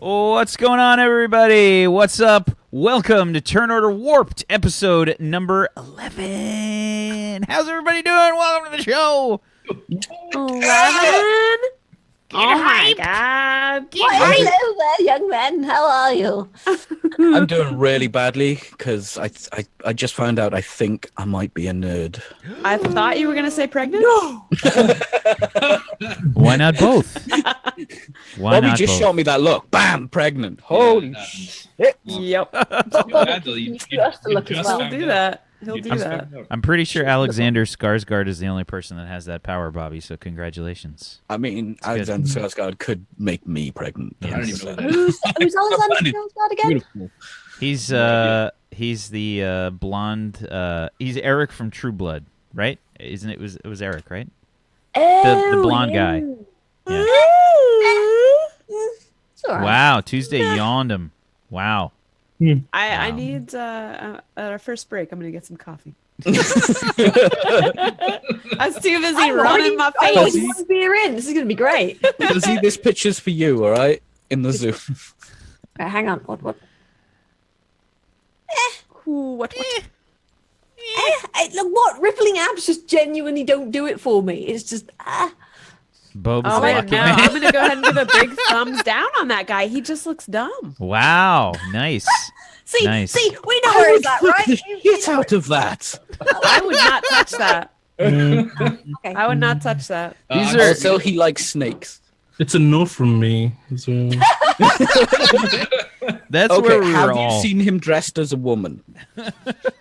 What's going on, everybody? What's up? Welcome to Turn Order Warped, episode number 11. How's everybody doing? Welcome to the show. 11? Oh my god. Hello there, young men. How are you? I'm doing really badly because I just found out I think I might be a nerd. I thought you were going to say pregnant? No! Why not both? Why Bobby not just both? showed me that look. Bam! Pregnant. Holy shit. Yep. You shoot us to look as well. He'll do that. He'll do that. I'm pretty sure Alexander Skarsgård is the only person that has that power, Bobby, so congratulations. I mean, Alexander Skarsgård could make me pregnant. Yeah. I don't even know that. Who's Alexander Skarsgård again? Beautiful. He's the blonde. He's Eric from True Blood, right? Isn't it? It was Eric, right? The blonde guy. Yeah. It's all right. Wow, Tuesday yawned him. Wow. I need, at our first break, I'm going to get some coffee. I was too busy running my I'm face. one beer in. This is going to be great. See, this picture's for you, all right? In the zoo. Right, hang on. What? Ooh, what? Look, what? Rippling abs just genuinely don't do it for me. It's just, Boba's Oh, wait, lucky no. man. I'm going to go ahead and give a big thumbs down on that guy. He just looks dumb. Wow, nice. See, Nice. we know where it's at, right? Get out of that. I would not touch that. Okay. I would not touch that. These are Also, he likes snakes. It's a no from me. So. that's Okay, where we have were you all. seen him dressed as a woman?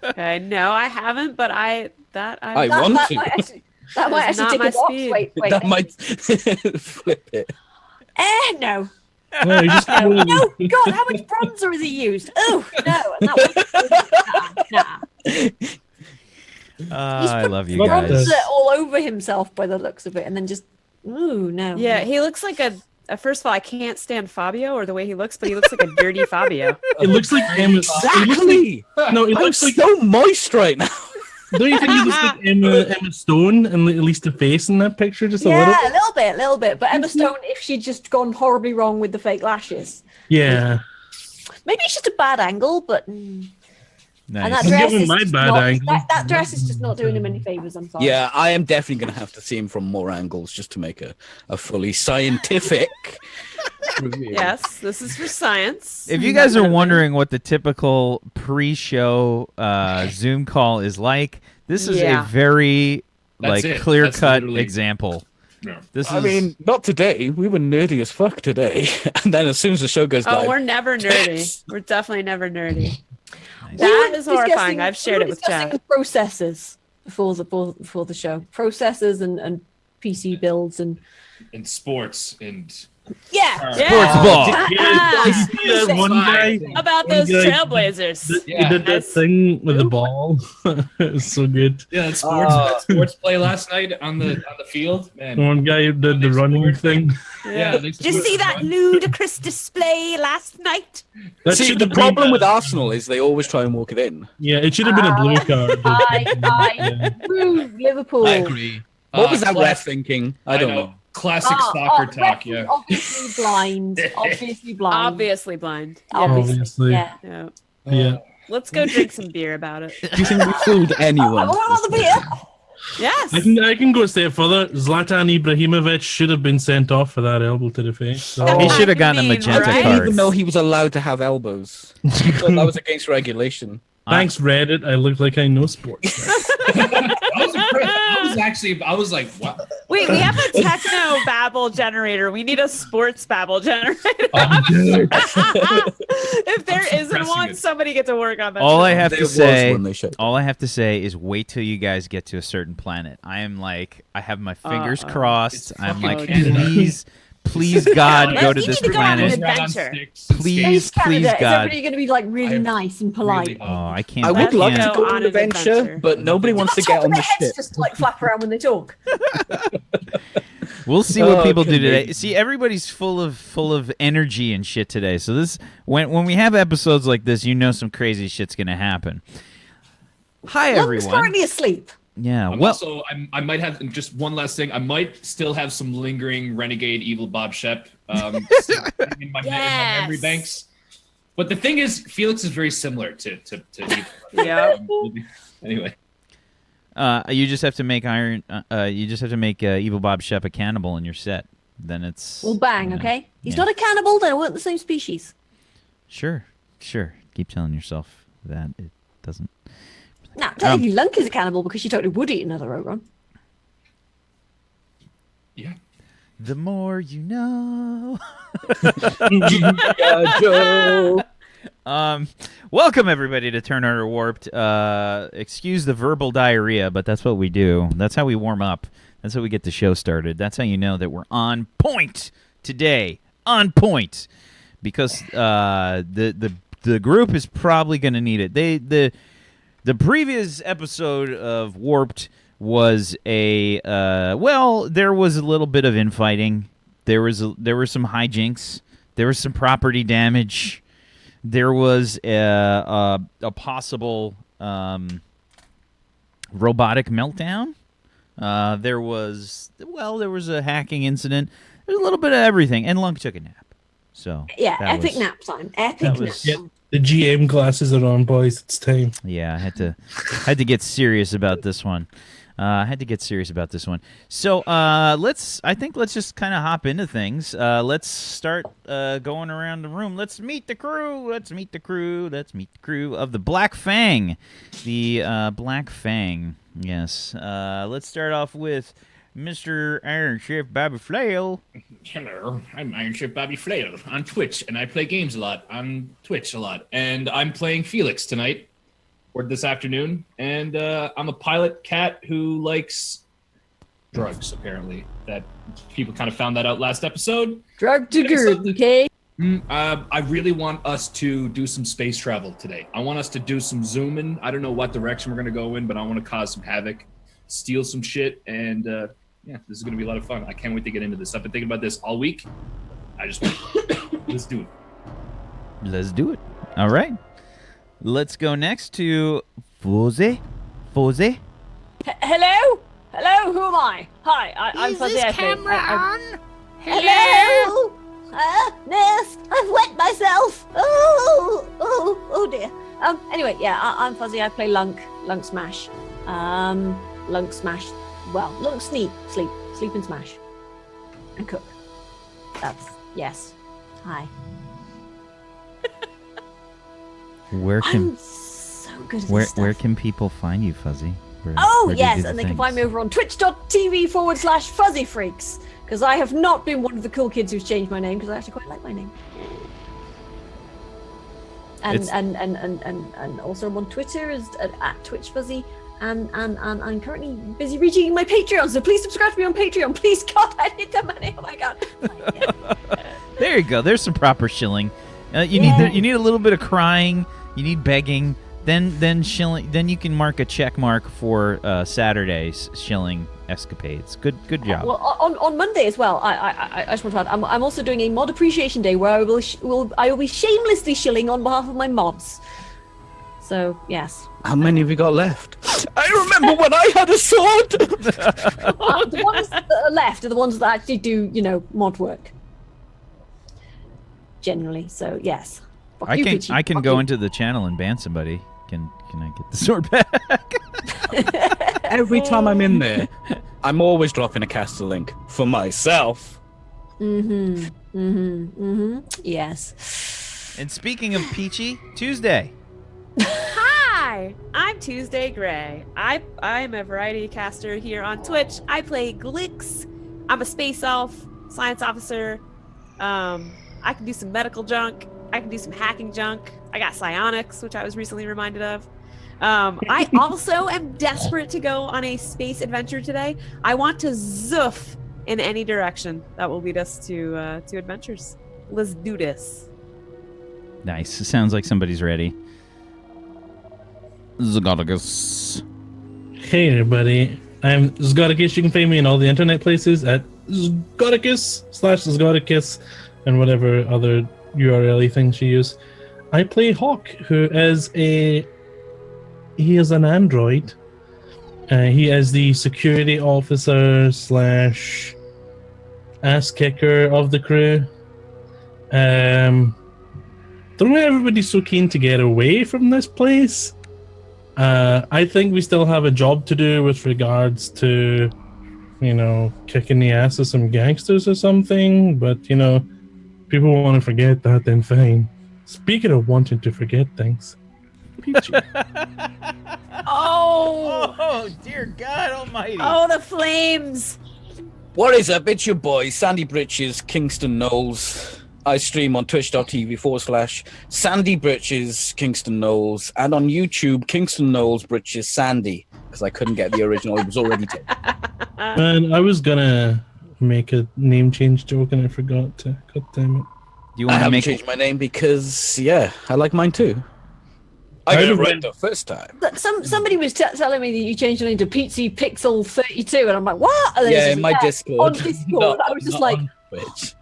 Okay, no, I haven't, but I I That want might to. might That is actually not tick my a box. speed. Wait. That might flip it. No. No, you just No, God, how much bronzer has he used? Oh, no. And that was, nah. I love you What guys. the- Bronzer all over himself by the looks of it, and then just, ooh, no. Yeah, he looks like a. First of all, I can't stand Fabio or the way he looks, but he looks like a dirty Fabio. It looks like Emma. Exactly. No, it I'm looks like. so moist right now. Don't you think he looks like Emma Stone, and at least the face in that picture, just a little? Yeah, a little bit. But Emma Stone, if she'd just gone horribly wrong with the fake lashes, Yeah. maybe it's just a bad angle. But and that Nice. I'm dress giving is my just bad not, angle. that dress is just not doing him any favors. I'm sorry. Yeah, I am definitely going to have to see him from more angles just to make a fully scientific review. Yes, this is for science. If you guys are wondering what the typical pre-show Zoom call is like, this is Yeah. a very That's it. clear-cut That's literally- example. No. This is I mean, not today. We were nerdy as fuck today. And then as soon as the show goes Oh, live, we're never nerdy. We're definitely never nerdy. nice. That We is were horrifying. discussing- I've shared we it were with discussing chat. processors before the show. Processors and PC builds and In sports and yeah. Sports ball. Yeah, you see that one guy? About One those guy- trailblazers. He did that Nice. thing with the ball. It was so good. yeah, that sports play last night on the field. The Man, one guy who did the running thing. yeah. Did you see that ludicrous display last night? That see, should the have problem been, with Arsenal is they always try and walk it in. Yeah, it should have been a blue card. I woo, Liverpool. I agree. What was that class- ref thinking? I don't know. Classic soccer talk. ref Yeah. is obviously blind. Obviously blind. Obviously blind. Obviously. Yeah. Yeah. Yeah. Let's go drink some beer about it. Do you think we fooled I anyone? want another beer. Yes. I can go a step further. Zlatan Ibrahimovic should have been sent off for that elbow to the face. So. He should have gotten a I mean, magenta right? I didn't even card. know he was allowed to have elbows. I thought that was against regulation. Thanks, Reddit. I look like I know sports. I was impressed. I was like, what? Wait, we have a techno babble generator. We need a sports babble generator. If there isn't pressing one, it. somebody get to work on that. All I shit. have There to was say, when they showed. all I have to say is wait till you guys get to a certain planet. I am like, I have my fingers crossed. It's I'm fucking like, Canada. please, God, go to You this need to go on an planet. adventure. Please, Space Canada. please, Is God. everybody going to be like really nice and polite? really- Oh, I can't. I would Let's love to go go on on an an adventure, adventure. but nobody wants to Top get of on their the heads ship. just like flap around when they talk. We'll see what Oh, people do couldn't today. be. See, everybody's full of energy and shit today. So this when we have episodes like this, you know some crazy shit's gonna happen. Hi Lunk's everyone. currently asleep. Yeah. I might have just one last thing. I might still have some lingering renegade evil Bob Shep in my memory banks. But the thing is, Felix is very similar to evil. Yeah. Anyway. You just have to make Evil Bob Shep a cannibal in your set. Then it's Well, bang, okay? He's not a cannibal, then we're the same species. Sure. Keep telling yourself that it doesn't. Now, technically, Lunk is a cannibal because she totally would eat another Ogron. Yeah. The more you know. Welcome everybody to Turn Order Warped. Excuse the verbal diarrhea, but that's what we do. That's how we warm up. That's how we get the show started. That's how you know that we're on point today. On point, because the group is probably going to need it. The previous episode of Warped was there was a little bit of infighting. There were some hijinks. There was some property damage. There was a possible robotic meltdown. There was a hacking incident. There's a little bit of everything, and Lunk took a nap. So yeah, epic nap time. Epic nap time. The GM glasses are on, boys. It's time. Yeah, I had to get serious about this one. So let's just kind of hop into things. Let's start going around the room. Let's meet the crew of the Black Fang. The Black Fang. Yes. Let's start off with Mr. Iron Chef Bobby Flail. Hello, I'm Iron Chef Bobby Flail on Twitch, and I play games a lot on Twitch a lot. And I'm playing Felix tonight, or this afternoon. And I'm a pilot cat who likes drugs, apparently. That people kind of found that out last episode. Drug to good, okay? I really want us to do some space travel today. I want us to do some zooming. I don't know what direction we're going to go in, but I want to cause some havoc, steal some shit, and yeah, this is going to be a lot of fun. I can't wait to get into this. I've been thinking about this all week. Let's do it. Let's do it. All right. Let's go next to Foze. Hello? Hello, who am I? Hi, I'm Fuzzy. Is this camera on? Hello? Nurse, I've wet myself. Oh dear. Anyway, yeah, I'm Fuzzy. I play Lunk Smash. Lunk Smash. Well, Lunk sleep and smash. And cook. Yes. Hi. I'm so good at this stuff. Where can people find you, Fuzzy? Where yes, and they can find me over on twitch.tv/FuzzyFreaks. Because I have not been one of the cool kids who's changed my name, because I actually quite like my name. And also I'm on Twitter as at TwitchFuzzy, and I'm currently busy reaching my Patreon, so please subscribe to me on Patreon. Please, God, I need the money. Oh my God. There you go. There's some proper shilling. You need a little bit of crying. You need begging. Then shilling. Then you can mark a check mark for Saturday's shilling escapades. Good job. Well, on Monday as well. I just want to add. I'm also doing a mod appreciation day where I will be shamelessly shilling on behalf of my mods. So yes. How many have you got left? I remember when I had a sword. The ones that are left are the ones that actually do mod work. Generally, so yes. I can go into the channel and ban somebody. Can I get the sword back? Every time I'm in there, I'm always dropping a caster link for myself. Yes. And speaking of Peachy, Tuesday. Hi, I'm Tuesday Gray. I'm a variety caster here on Twitch. I play Glix. I'm a space elf, science officer. I can do some medical junk. I can do some hacking junk. I got psionics, which I was recently reminded of. I also am desperate to go on a space adventure today. I want to zoof in any direction that will lead us to adventures. Let's do this. Nice. It sounds like somebody's ready. Zgoticus. Hey everybody, I'm Zgoticus. You can find me in all the internet places at Zgoticus/Zgoticus and whatever other URL things you use. I play H.A.W.K, who is he is an android, He is the security officer / ass kicker of the crew. Don't know why everybody's so keen to get away from this place. I think we still have a job to do with regards to, kicking the ass of some gangsters or something. But, people want to forget that, then fine. Speaking of wanting to forget things. Peachy. Oh, dear God almighty. oh, the flames. What is up? It's your boy, Sandy Britches, Kingston Knowles. I stream on twitch.tv/Sandy Britches, Kingston Knowles, and on YouTube, Kingston Knowles Britches Sandy, because I couldn't get the original. It was already taken. Man, I was gonna make a name change joke and I forgot to. God damn it. Do you I want to haven't make changed my name because, I like mine too. I got it right the first time. Somebody was telling me that you changed your name to Pizzy Pixel 32, and I'm like, what? And then Yeah, it's in my Discord. on Discord. I was just like, Twitch.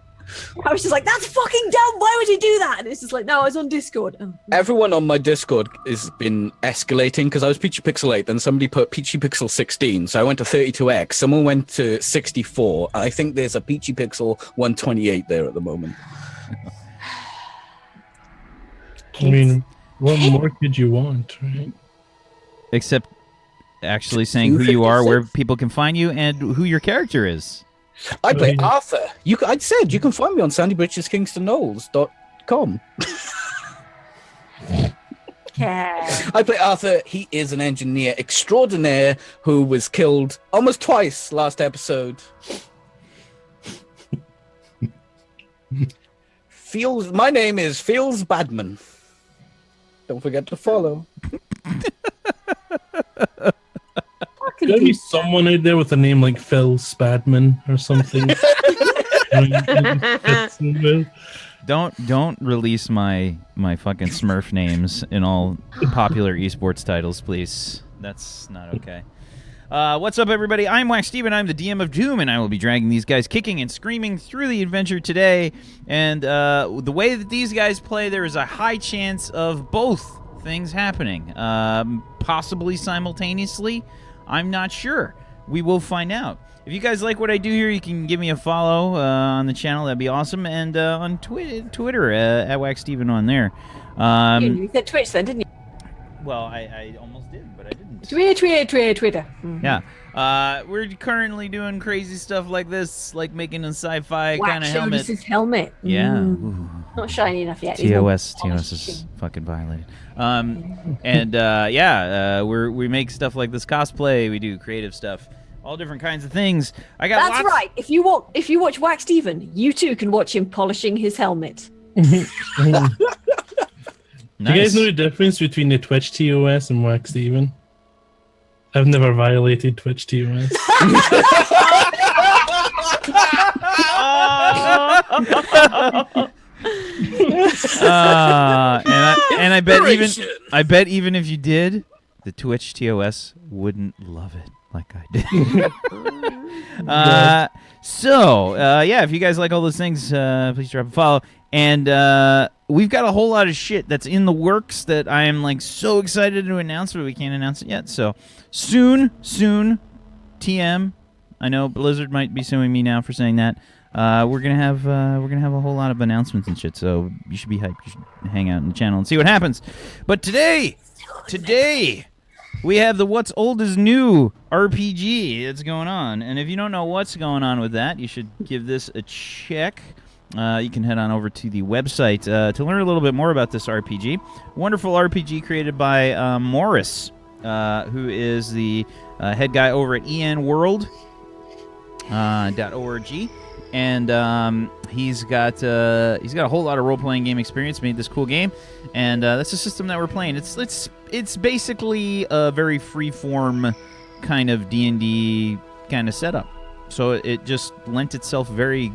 that's fucking dumb. Why would you do that? And it's just like, no, I was on Discord. Oh. Everyone on my Discord has been escalating because I was Peachy Pixel 8, then somebody put Peachy Pixel 16, so I went to 32X. Someone went to 64. I think there's a Peachy Pixel 128 there at the moment. I mean, what more could you want, right? except actually saying who you are, where people can find you, and who your character is. I play Arthur. I said you can find me on sandybritcheskingstonknowles.com. Yeah. I play Arthur. He is an engineer extraordinaire who was killed almost twice last episode. My name is Feels Badman. Don't forget to follow. There'll be someone out there with a name like Phil Spadman or something. Don't release my fucking Smurf names in all popular esports titles, please. That's not okay. What's up, everybody? I'm Wax Steven. I'm the DM of Doom, and I will be dragging these guys kicking and screaming through the adventure today. And the way that these guys play, there is a high chance of both things happening, possibly simultaneously. I'm not sure. We will find out. If you guys like what I do here, you can give me a follow on the channel. That'd be awesome. And on Twitter, at Wax Steven on there. You said Twitch then, didn't you? Well, I almost did, but I didn't. Twitter. Mm-hmm. Yeah. We're currently doing crazy stuff like this, like making a sci-fi kind of helmet. His helmet. Yeah. Mm. Not shiny enough yet. TOS is fucking violated. We make stuff like this cosplay. We do creative stuff, all different kinds of things. That's right. If you watch Wax Steven, you too can watch him polishing his helmet. Nice. Do you guys know the difference between the Twitch TOS and Wax Steven? I've never violated Twitch TOS. And I bet even if you did, the Twitch TOS wouldn't love it like I did. If you guys like all those things, please drop a follow. And we've got a whole lot of shit that's in the works that I am like so excited to announce, but we can't announce it yet. So soon, TM. I know Blizzard might be suing me now for saying that. We're gonna have a whole lot of announcements and shit. So you should be hyped. You should hang out in the channel and see what happens. But today, we have the What's Old is New RPG that's going on. And if you don't know what's going on with that, you should give this a check. You can head on over to the website to learn a little bit more about this RPG. Wonderful RPG created by Morris, who is the head guy over at enworld.org. And he's got a whole lot of role-playing game experience. Made this cool game, and that's the system that we're playing. It's basically a very free-form kind of D&D kind of setup. So it just lent itself very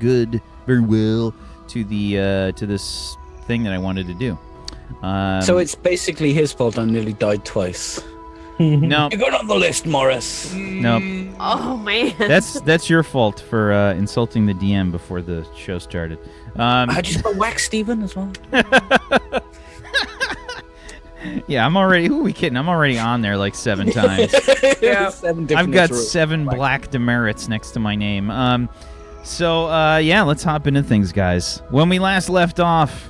well to the to this thing that I wanted to do. So it's basically his fault I nearly died twice. No, You got on the list, Morris. no, Oh man. that's your fault for insulting the DM before the show started. How'd you spell Wax Steven as well? Yeah, I'm already. Who are we kidding? I'm already on there like 7 times. Yeah. I've got 7 black demerits next to my name. So let's hop into things, guys. When we last left off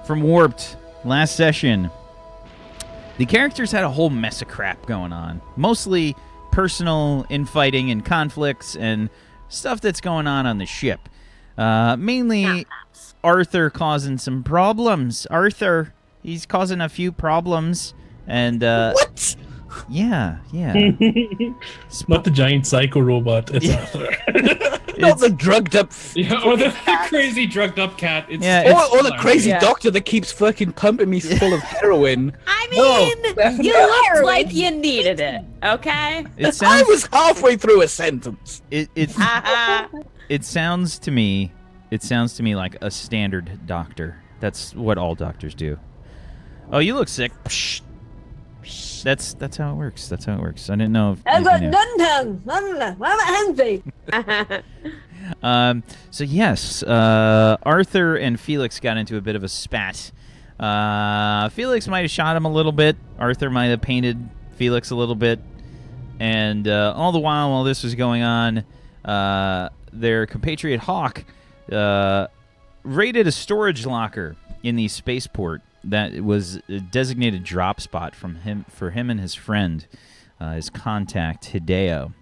from Warped last session, the characters had a whole mess of crap going on. Mostly personal infighting and conflicts and stuff that's going on the ship. Mainly Arthur causing some problems. He's causing a few problems. And What? Yeah. Not the giant psycho robot. It's Arthur. Not the drugged up. Yeah, or the crazy drugged up cat. It's, Or the crazy Yeah. doctor that keeps fucking pumping me full of heroin. I No, mean, definitely. you looked like you needed it. Okay. It I sounds was halfway through a sentence. it sounds to me like a standard doctor. That's what all doctors do. Oh, you look sick. Psh. That's how it works. I didn't know if I've you got knew. gun tongue. Why am I hungry? So yes, Arthur and Felix got into a bit of a spat. Felix might have shot him a little bit. Arthur might have painted Felix a little bit. And all the while this was going on, their compatriot H.A.W.K raided a storage locker in the spaceport that was a designated drop spot for him and his friend, his contact H.A.W.K.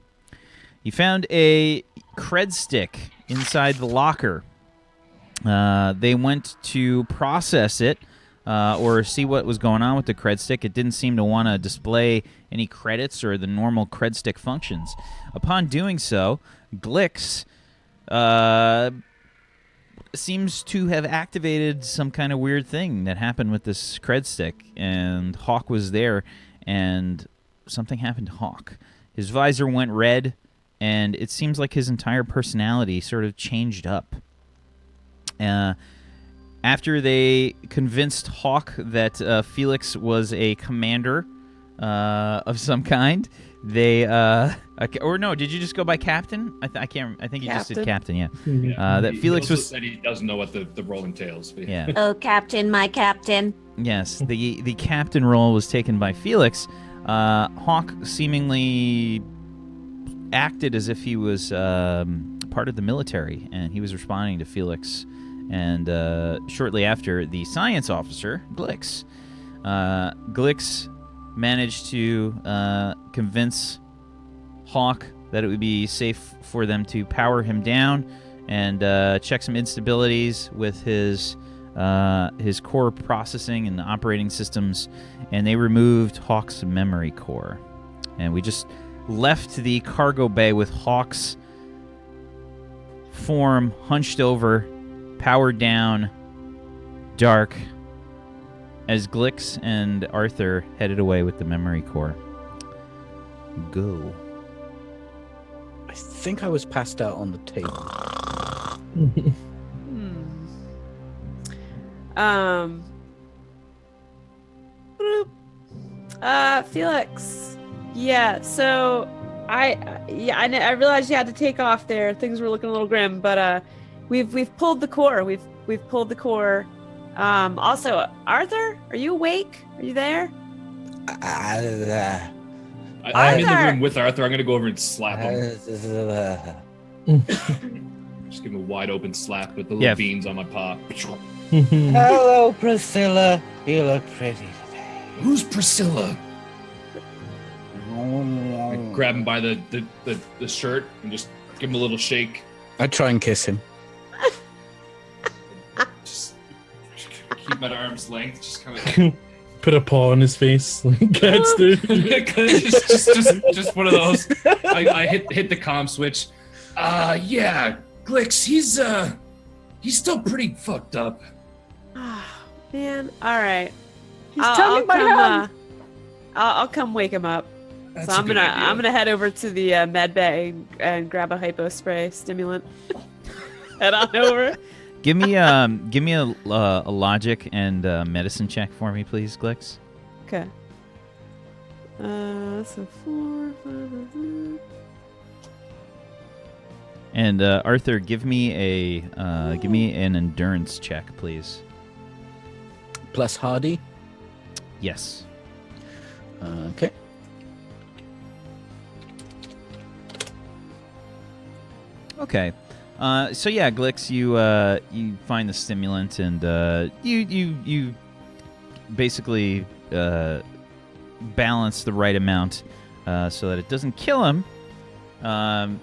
He found a cred stick inside the locker. They went to process it or see what was going on with the cred stick. It didn't seem to want to display any credits or the normal cred stick functions. Upon doing so, Glix seems to have activated some kind of weird thing that happened with this cred stick, and H.A.W.K was there, and something happened to H.A.W.K. His visor went red, and it seems like his entire personality sort of changed up. After they convinced H.A.W.K that Felix was a commander of some kind, they or no, did you just go by captain? I can't. I think you just did captain. Yeah. That Felix he also was. said he doesn't know what the role entails. But Yeah. Oh, Captain, my Captain. Yes, the captain role was taken by Felix. H.A.W.K seemingly acted as if he was part of the military, and he was responding to Felix. And shortly after, the science officer, Glix, managed to convince H.A.W.K that it would be safe for them to power him down and check some instabilities with his core processing and operating systems, and they removed H.A.W.K's memory core. And we just left the cargo bay with H.A.W.K's form hunched over, powered down, dark, as Glix and Arthur headed away with the memory core. Go. I think I was passed out on the table. Felix. Yeah, so I realized you had to take off there. Things were looking a little grim, but we've pulled the core. We've pulled the core. Also, Arthur, are you awake? Are you there? I'm in the Arthur! room with Arthur. I'm gonna go over and slap him. Just give him a wide open slap with the little beans on my paw. Hello, Priscilla. You look pretty today. Who's Priscilla? I grab him by the shirt and just give him a little shake. I try and kiss him. Just keep him at arm's length. Just kind of Put a paw on his face like cats do. just one of those. I hit the comm switch. Yeah, Glix, he's still pretty fucked up. Man, all right. He's tugging my hand. I'll come wake him up. That's So a I'm good idea. gonna head over to the med bay and grab a hypo spray stimulant. Head on over. Give me a logic and medicine check for me, please, Glix. Okay. So 4, 5, And Arthur, give me an endurance check, please. Plus Hardy. Yes. Okay. Okay. So yeah, Glix, you find the stimulant and you basically balance the right amount so that it doesn't kill him.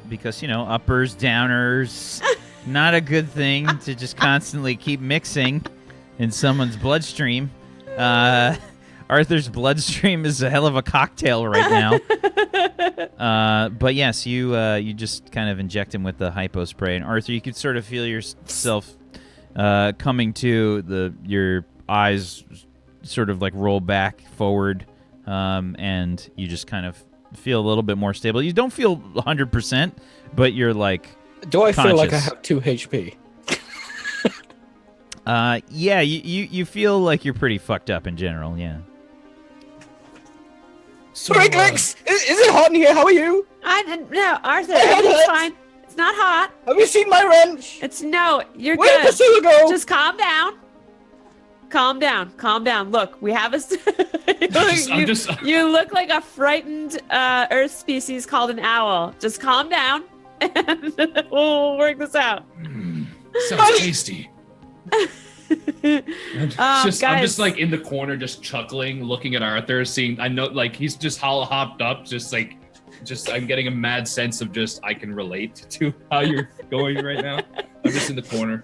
Because uppers, downers, not a good thing to just constantly keep mixing in someone's bloodstream. Arthur's bloodstream is a hell of a cocktail right now. But yes, you just kind of inject him with the hypo spray, and Arthur, you can sort of feel yourself coming to. Your eyes sort of like roll back forward, and you just kind of feel a little bit more stable. You don't feel 100%, but you're like. Do I feel like I conscious. have 2 HP? Yeah, you feel like you're pretty fucked up in general. Yeah. So, Sorry, Glix! Is it hot in here? How are you? No, Arthur, My head everything's hurts. fine. It's not hot. Have you seen my wrench? You're Where did good. the sewer go? Just calm down. Calm down. Look, we have a. You look like a frightened Earth species called an owl. Just calm down, and we'll work this out. Sounds tasty. I'm Guys. just like in the corner, just chuckling, looking at Arthur, seeing. I know, like he's just all hopped up, just I'm getting a mad sense of just I can relate to how you're going right now. I'm just in the corner,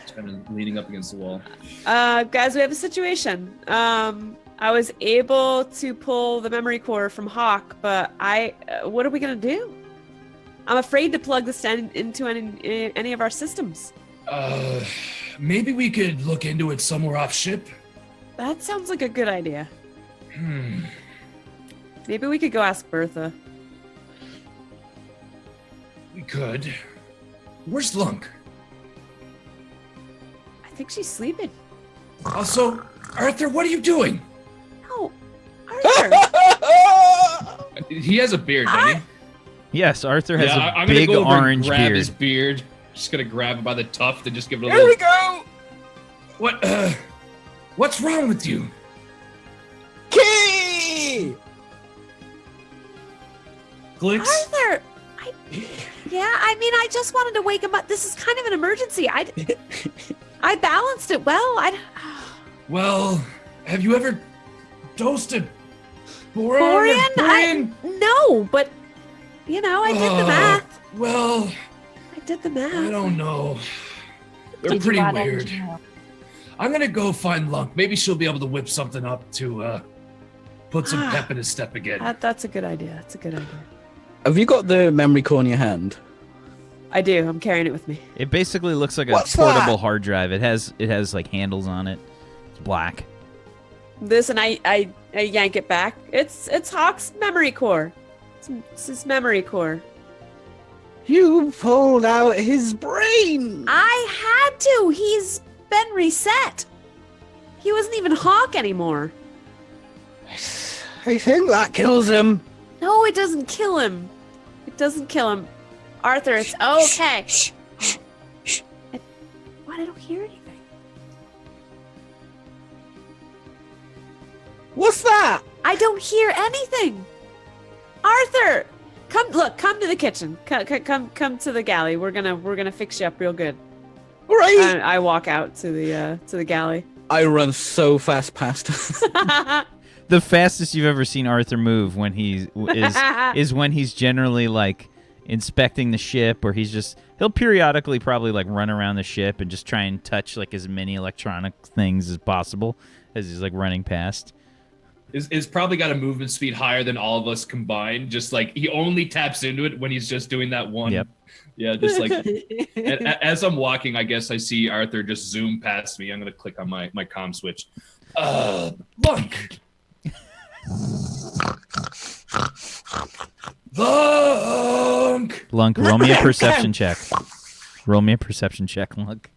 just kind of leaning up against the wall. Guys, we have a situation. I was able to pull the memory core from H.A.W.K, but what are we gonna do? I'm afraid to plug this into any of our systems. Maybe we could look into it somewhere off ship. That sounds like a good idea. Maybe we could go ask Bertha. We could. Where's Lunk? I think she's sleeping. Also, Arthur, what are you doing? No, Arthur. He has a beard, doesn't he? Yes, Arthur has a I'm big gonna go over and orange grab beard. his beard. Just gonna grab him by the tuft and just give it a Here we little. go! What? What's wrong with you? Key! Glix? Arthur. I just wanted to wake him up. This is kind of an emergency. I balanced it well. Well, have you ever dosed a Borian? No, but I did the math. Well, I did the math. I don't know. They're Did you pretty add weird. anything else? I'm gonna go find Lunk. Maybe she'll be able to whip something up to put some pep in his step again. That's a good idea. That's a good idea. Have you got the memory core in your hand? I do. I'm carrying it with me. It basically looks like a What's portable that? hard drive. It has like handles on it. It's black. This and I yank it back. It's H.A.W.K's memory core. It's his memory core. You pulled out his brain! I had to. He's been reset. He wasn't even H.A.W.K anymore. I think that kills him. No, it doesn't kill him. It doesn't kill him. Arthur, it's okay. What? I don't hear anything. What's that? I don't hear anything. Arthur, come to the kitchen. Come to the galley. We're gonna fix you up real good. All right. I walk out to the galley. I run so fast past. The fastest you've ever seen Arthur move when is when he's generally like inspecting the ship, or he'll periodically probably like run around the ship and just try and touch like as many electronic things as possible as he's like running past. Is probably got a movement speed higher than all of us combined. Just like he only taps into it when he's just doing that one. Yep. Yeah, just like as I'm walking, I guess I see Arthur just zoom past me. I'm gonna click on my comm switch. Lunk. Lunk, roll me a perception check. Roll me a perception check, Lunk.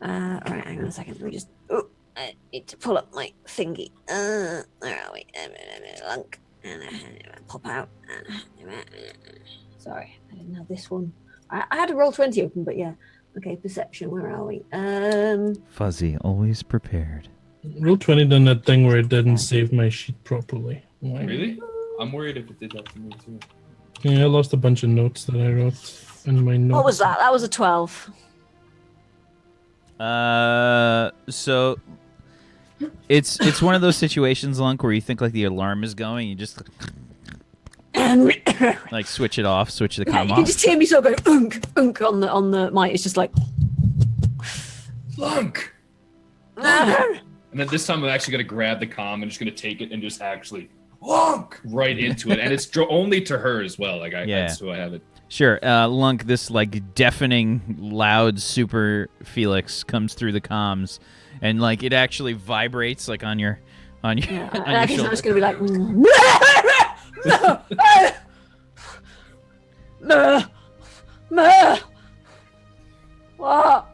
Alright, hang on a second. Let me just. Oh, I need to pull up my thingy. Where are we? Lunk. And pop out. Sorry, I didn't have this one. I had a roll 20 open, but yeah. Okay, perception. Where are we? Fuzzy, always prepared. Roll 20 done that thing where it didn't save my sheet properly. Why? Really? I'm worried if it did that to me too. Yeah, I lost a bunch of notes that I wrote in my notes. What was that? That was a 12. So it's one of those situations, Lunk, where you think like the alarm is going, you just like switch it off, switch the Yeah, comm you can off. just hear me sort of going unk on the mic. It's just like Lunk! And then this time I'm actually going to grab the comm and just going to take it and just actually Lunk! Right into it. And it's only to her as well. Like, that's who I have it. Sure, Lunk, this like deafening, loud super Felix comes through the comms, and like it actually vibrates like on your and your I guess I'm shoulder. just gonna be like what?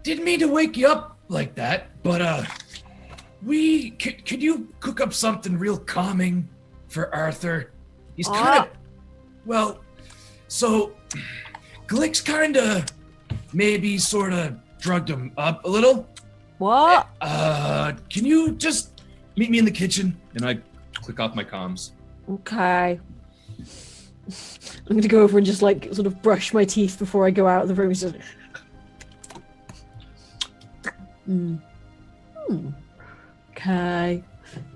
Didn't mean to wake you up like that, but could you cook up something real calming for Arthur? He's kind of, well, so Glick's kind of maybe sort of drugged him up a little. What? Can you just meet me in the kitchen? And I click off my comms. Okay. I'm gonna go over and just like sort of brush my teeth before I go out of the room. It's just okay.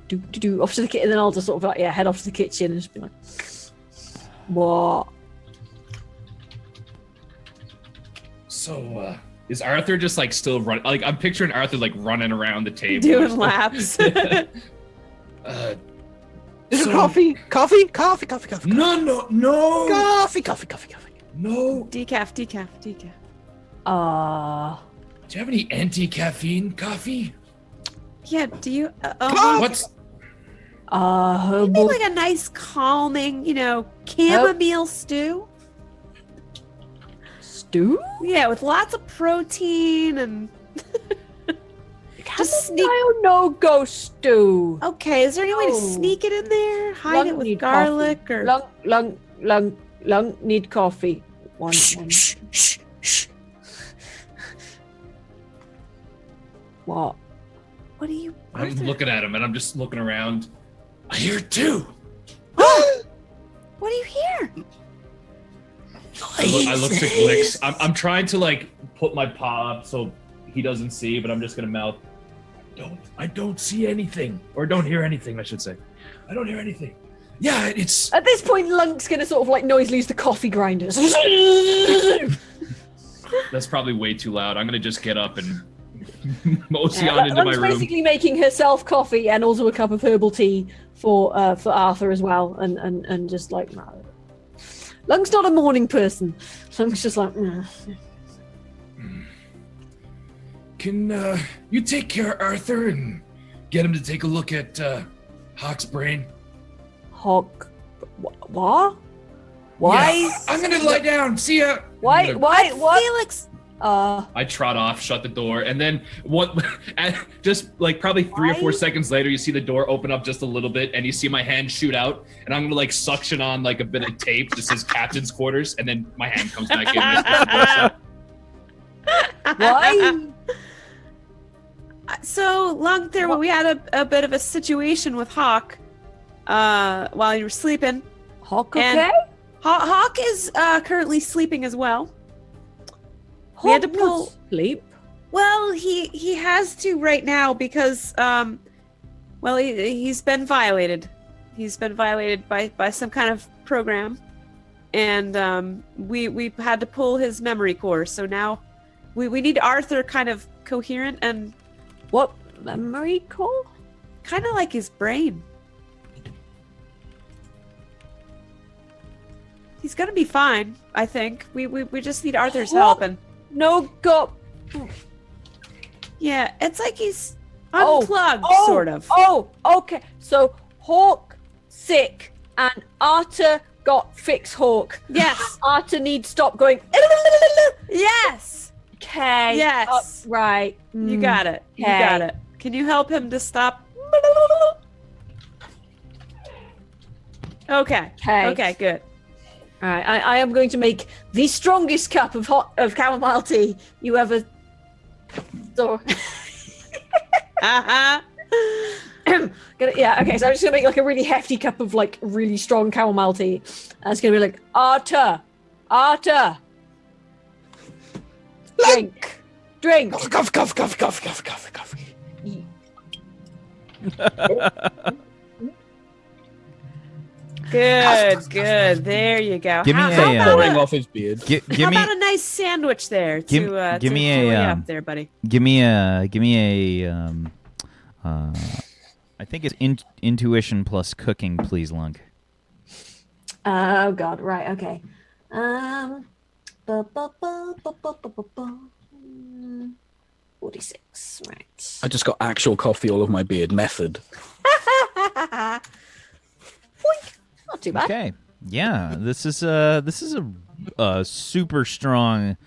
Do off to the kitchen, and then I'll just sort of like head off to the kitchen and just be like, what? So, is Arthur just like still running? Like, I'm picturing Arthur like running around the table. Doing laps. Is it coffee? Coffee? No. Coffee. No. Decaf. Do you have any anti-caffeine coffee? Yeah, do you? What's? Maybe like a nice calming, chamomile stew. Stew? Yeah, with lots of protein and just sneak. No go stew. Okay, is there any way to No. sneak it in there? Hide Lunk it with need garlic coffee. or? Lunk need coffee. One. What? What are you? I'm Arthur? looking at him and I'm just looking around. I hear it too. What do you hear? I look to Glix. I'm trying to like put my paw up so he doesn't see, but I'm just gonna mouth. I don't see anything, or don't hear anything. I should say. I don't hear anything. Yeah, it's. At this point, Lunk's gonna sort of like noisily use the coffee grinders. That's probably way too loud. I'm gonna just get up and mosey on into my Lunk's room. basically making herself coffee and also a cup of herbal tea for Arthur as well, and just like no. Lunk's not a morning person. Lunk's just like. Can you take care of Arthur and get him to take a look at H.A.W.K's brain? H.A.W.K. What? Why? Yeah, I'm gonna lie down. See ya. Why? What? Felix. I trot off, shut the door, and then just like probably 3 or 4 seconds later, you see the door open up just a little bit, and you see my hand shoot out, and I'm gonna like suction on like a bit of tape that says captain's quarters, and then my hand comes back in. Why? So, Lunk, we had a bit of a situation with H.A.W.K. While you were sleeping. H.A.W.K. And H.A.W.K is currently sleeping as well. We had to pull. Sleep. Well, he has to right now because he's been violated. He's been violated by some kind of program, and we had to pull his memory core. So now we need Arthur kind of coherent and What memory core? kind of like his brain. He's gonna be fine, I think. We just need Arthur's help, and No go. yeah, it's like he's Oh, unplugged, oh, sort of. Oh, okay. So H.A.W.K sick and Arthur got fix H.A.W.K. Yes, Arthur needs stop going. yes, Okay. yes. Right. You got it. You Okay. got it. Can you help him to stop? Okay. Okay. Okay. Good. All right. I am going to make the strongest cup of chamomile tea you ever saw. Okay, so I'm just gonna make like a really hefty cup of like really strong chamomile tea. And it's gonna be like, Arthur, drink. Cough, cough, cough, cough, cough, cough, cough. Good. There you go. Give me how a, about Pouring off his beard. Give how me about a nice sandwich there give to me fill a, you um, up there, buddy? give me a I think it's intuition plus cooking, please, Lunk. Oh God, right, okay. 46, right. I just got actual coffee all over my beard. Method. Boink. Not too bad. Okay. Yeah, this is a super strong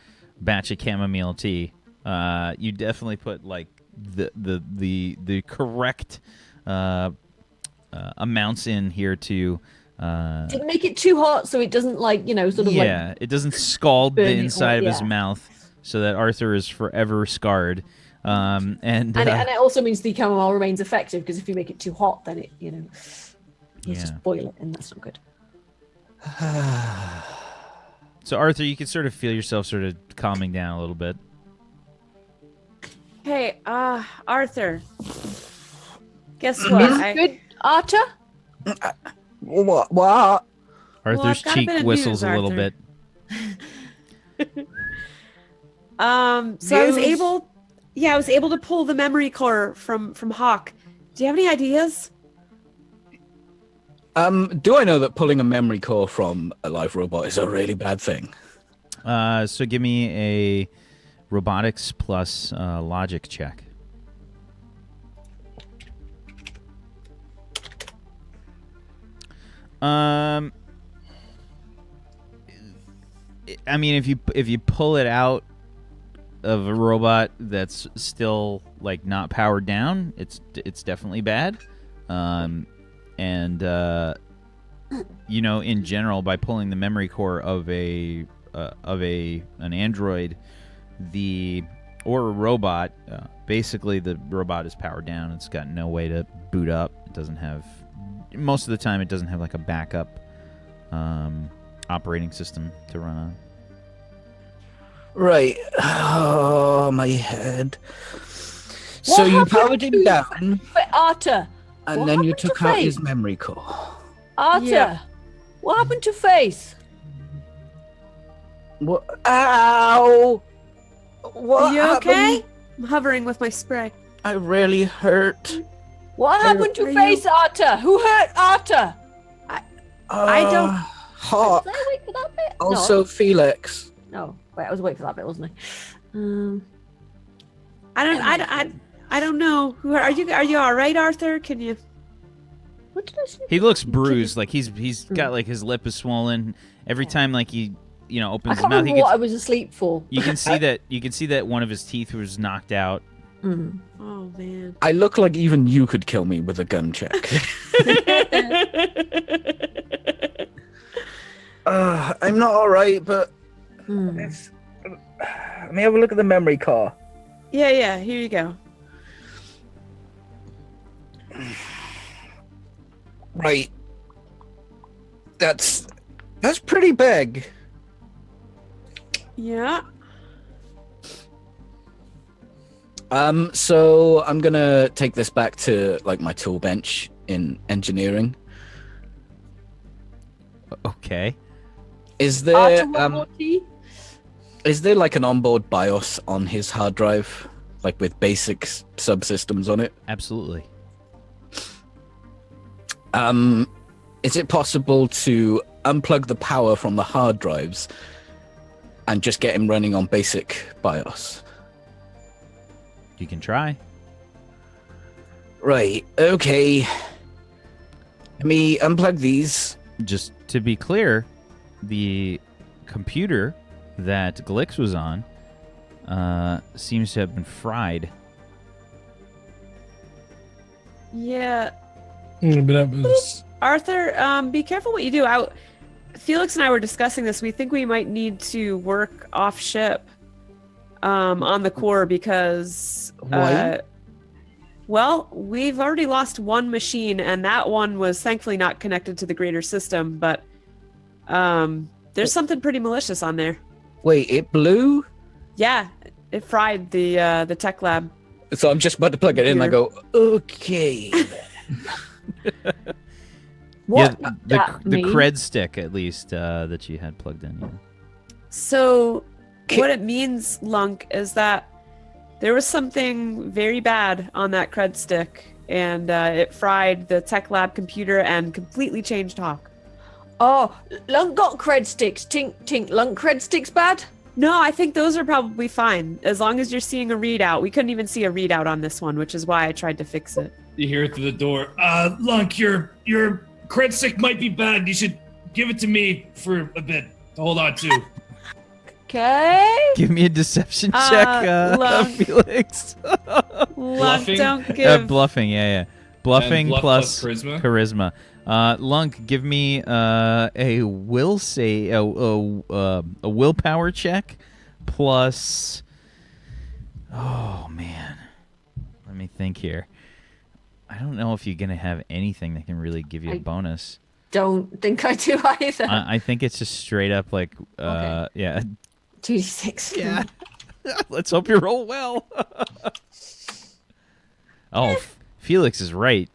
batch of chamomile tea. You definitely put like the correct amounts in here to Didn't make it too hot so it doesn't like, sort of like it doesn't scald the burn it inside of or- his yeah. mouth so that Arthur is forever scarred. And and it also means the chamomile remains effective because if you make it too hot then it, you just boil it and that's not good. So Arthur, you can sort of feel yourself sort of calming down a little bit. Hey, Arthur. Guess what? Good, Arthur? What? Arthur's got a cheek bit of whistles news, a little Arthur. bit. So I was able to pull the memory core from H.A.W.K. Do you have any ideas? Do I know that pulling a memory core from a live robot is a really bad thing? So give me a robotics plus logic check. I mean, if you pull it out of a robot that's still like not powered down, it's definitely bad. And in general, by pulling the memory core of an android, or a robot, basically the robot is powered down. It's got no way to boot up. It doesn't have, most of the time, it doesn't have like a backup operating system to run on. Right. Oh, my head. So What you happened powered him to- down, Wait, Arthur. and what then you happened to took out Faith? his memory core. Arthur. Yeah. What happened to Faith? What? Ow! What Are you okay? happened? I'm hovering with my spray. I really hurt. What happened to are Faith, Arthur? Who hurt Arthur? I don't- Hawk. Did I wait for that bit? Also, Felix. No. Wait, I was waiting for that bit, wasn't I? I don't know. Who are you? Are you all right, Arthur? Can you? What did I say? He looks bruised, like he's got like his lip is swollen. Every time like he I opens his can't mouth, remember what I was asleep for. you can see that one of his teeth was knocked out. Mm. Oh man. I look like even you could kill me with a gun check. I'm not all right, but Mm. Let me have a look at the memory core. Yeah. Here you go. right. That's pretty big. Yeah. So I'm gonna take this back to like my tool bench in engineering. Okay. Is there Arthur, one more tea? is there like an onboard BIOS on his hard drive, like with basic subsystems on it? Absolutely. Is it possible to unplug the power from the hard drives and just get him running on basic BIOS? You can try. Right, okay. Let me unplug these. Just to be clear, the computer that Glix was on seems to have been fried. Yeah. But that was Arthur, be careful what you do. Felix and I were discussing this. We think we might need to work off ship on the core because Why? Well, we've already lost one machine, and that one was thankfully not connected to the greater system, but there's something pretty malicious on there. Wait, it blew? Yeah, it fried the tech lab. So I'm just about to plug it in and I go, okay. What Yeah, that the mean? cred stick, at least, that you had plugged in. Yeah. So what it means, Lunk, is that there was something very bad on that cred stick, and it fried the tech lab computer and completely changed H.A.W.K. Oh, Lunk got cred sticks. Tink, Lunk cred sticks bad? No, I think those are probably fine, as long as you're seeing a readout. We couldn't even see a readout on this one, which is why I tried to fix it. You hear it through the door. Lunk, your cred stick might be bad. You should give it to me for a bit to hold on to. Okay. Give me a deception check, Lunk. Felix. Lunk, Bluffing? don't give... Bluffing, yeah. Bluffing And bluff plus plus charisma? charisma. Lunk, give me a willpower check plus. Oh man, let me think here. I don't know if you're gonna have anything that can really give you a bonus. Don't think I do either. I think it's just straight up like, Okay. yeah. 2d6. Yeah. Let's hope you roll well. Oh, Felix is right.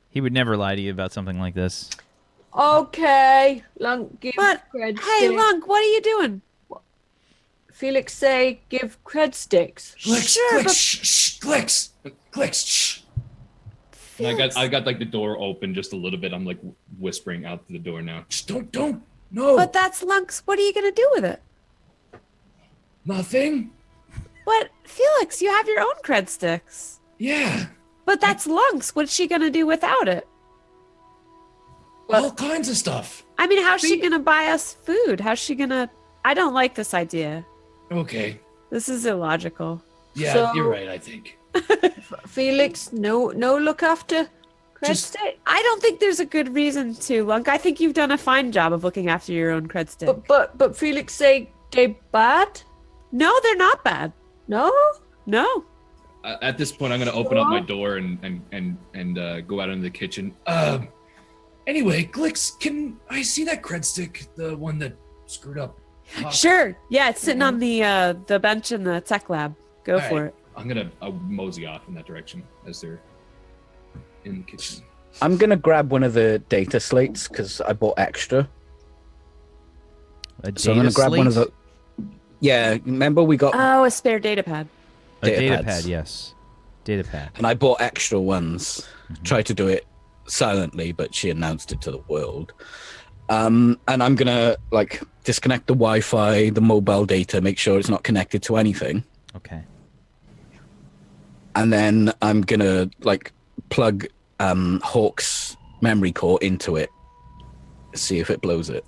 He would never lie to you about something like this. Okay. Lunk, give But, cred hey, sticks. Lunk, what are you doing? Felix say give cred sticks. Clicks, Sure, clicks, but- shh, clicks, clicks, shh. And I got like the door open just a little bit. I'm like whispering out the door now. Just don't, no, But that's Lunk's. What are you going to do with it? nothing. But, Felix, you have your own cred sticks. Yeah, But that's Lunk's. What's she going to do without it? all kinds of stuff. I mean, how's she going to buy us food? How's she going to... I don't like this idea. Okay, This is illogical. yeah, So- you're right. I think. Felix, no look after cred Just- stick. I don't think there's a good reason to, Lunk. I think you've done a fine job of looking after your own cred stick. But Felix say they bad? No, they're not bad. No? No. At this point, I'm gonna open up my door and go out into the kitchen. Anyway, Glix, can I see that cred stick, the one that screwed up? Sure. Yeah, it's sitting on the bench in the tech lab. Go All for right. it. I'll mosey off in that direction as they're in the kitchen. I'm going to grab one of the data slates because I bought extra. A So I'm going to grab one of the... Yeah, remember we got... Oh, a spare data pad. A Data data pads. pad, yes. Data pad. And I bought extra ones. Tried to do it silently, but she announced it to the world. And I'm going to, like, disconnect the Wi-Fi, the mobile data, make sure it's not connected to anything. Okay. And then I'm going to, like, plug H.A.W.K's memory core into it. See if it blows it.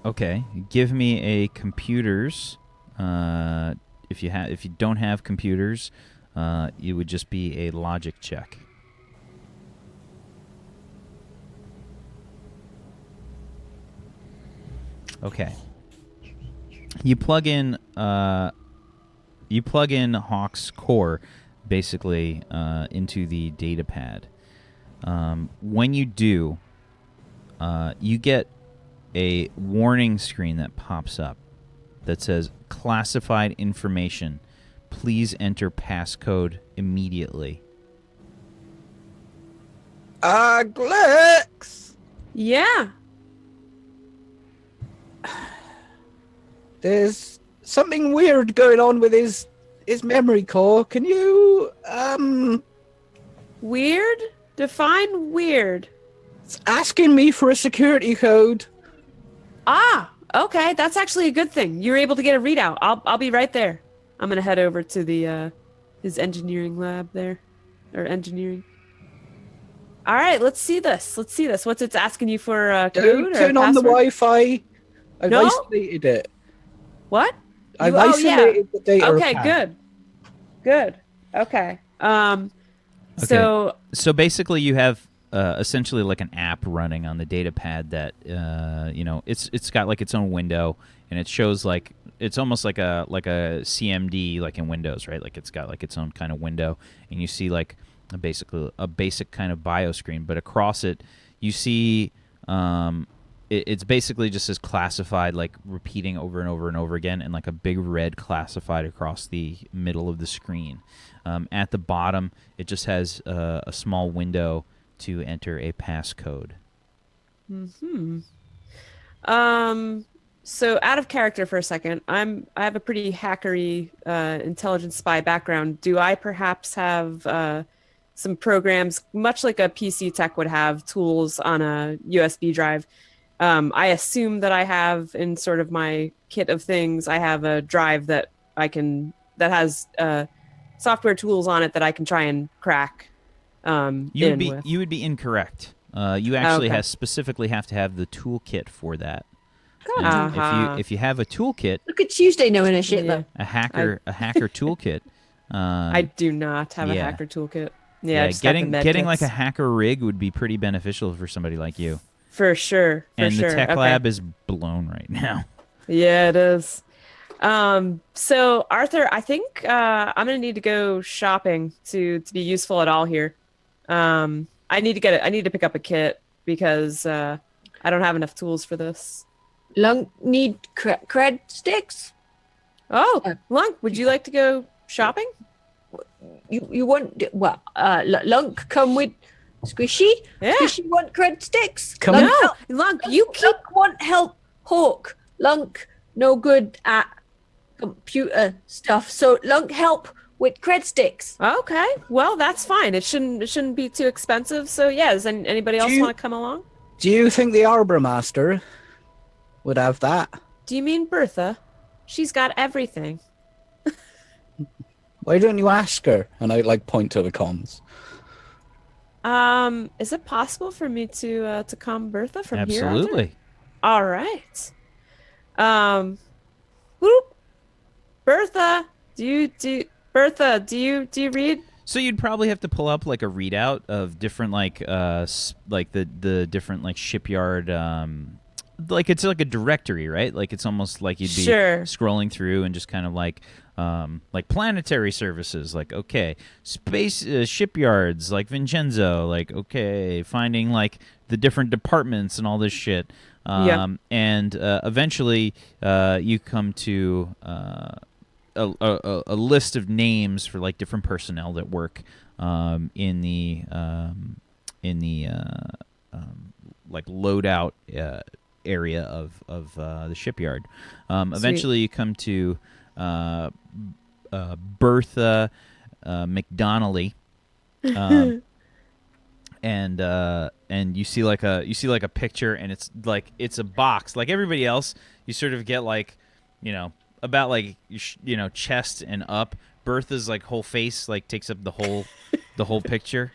Okay. Give me a computers. If you don't have computers, it would just be a logic check. Okay. You plug in H.A.W.K's core basically into the data pad. When you do, you get a warning screen that pops up that says classified information. Please enter passcode immediately. Glix! Yeah. There's something weird going on with his memory core. Can you, Weird? Define weird. It's asking me for a security code. Ah, okay. That's actually a good thing. You're able to get a readout. I'll be right there. I'm gonna head over to the his engineering lab there, or engineering. All right, let's see this. What's it's asking you for? Code Don't or turn on the password? Wi-Fi. I've No? isolated it. What? I've Oh, yeah. isolated the data. Okay, pad. good. Okay. So So basically, you have essentially like an app running on the data pad that it's got like its own window, and it shows like it's almost like a CMD like in Windows, right? Like it's got like its own kind of window, and you see like basically a basic kind of bio screen, but across it you see it's basically just as classified, like repeating over and over and over again, and like a big red classified across the middle of the screen. At the bottom, it just has a small window to enter a passcode. So out of character for a second, I have a pretty hackery intelligence spy background. Do I perhaps have some programs, much like a PC tech would have, tools on a USB drive? I assume that I have in sort of my kit of things, I have a drive that has software tools on it that I can try and crack. You would be incorrect. You actually specifically have to have the toolkit for that. If you have a toolkit, look at Tuesday knowing her shit though. A hacker toolkit. I do not have a hacker toolkit. Yeah, getting like a hacker rig would be pretty beneficial for somebody like you. For sure. The tech lab is blown right now. Yeah, it is. So Arthur, I think I'm gonna need to go shopping to be useful at all here. I need to pick up a kit because I don't have enough tools for this. Lunk need cred sticks. Oh, Lunk, would you like to go shopping? You want Lunk come with Squishy? Yeah. Squishy want cred sticks. Lunk, you keep Lunk want help. Hawk. Lunk no good at computer stuff. So Lunk help with cred sticks. Okay, well that's fine. It shouldn't be too expensive. So yeah, does anybody else want to come along? Do you think the Arbor Master would have that? Do you mean Bertha? She's got everything. Why don't you ask her? And I point to the comms. Is it possible for me to calm Bertha from here? Absolutely. All right. Whoop. Bertha, do you read? So you'd probably have to pull up like a readout of different the different shipyard it's like a directory, right? Like it's almost like you'd be scrolling through and just kind of like planetary services, like okay, space shipyards like Vincenzo, like okay, finding like the different departments and all this shit. And eventually you come to a list of names for like different personnel that work in the like loadout area of the shipyard. Eventually you come to Bertha McDonnelly, and you see like a picture, and it's a box like everybody else. You sort of get like about like chest and up. Bertha's like whole face like takes up the whole picture.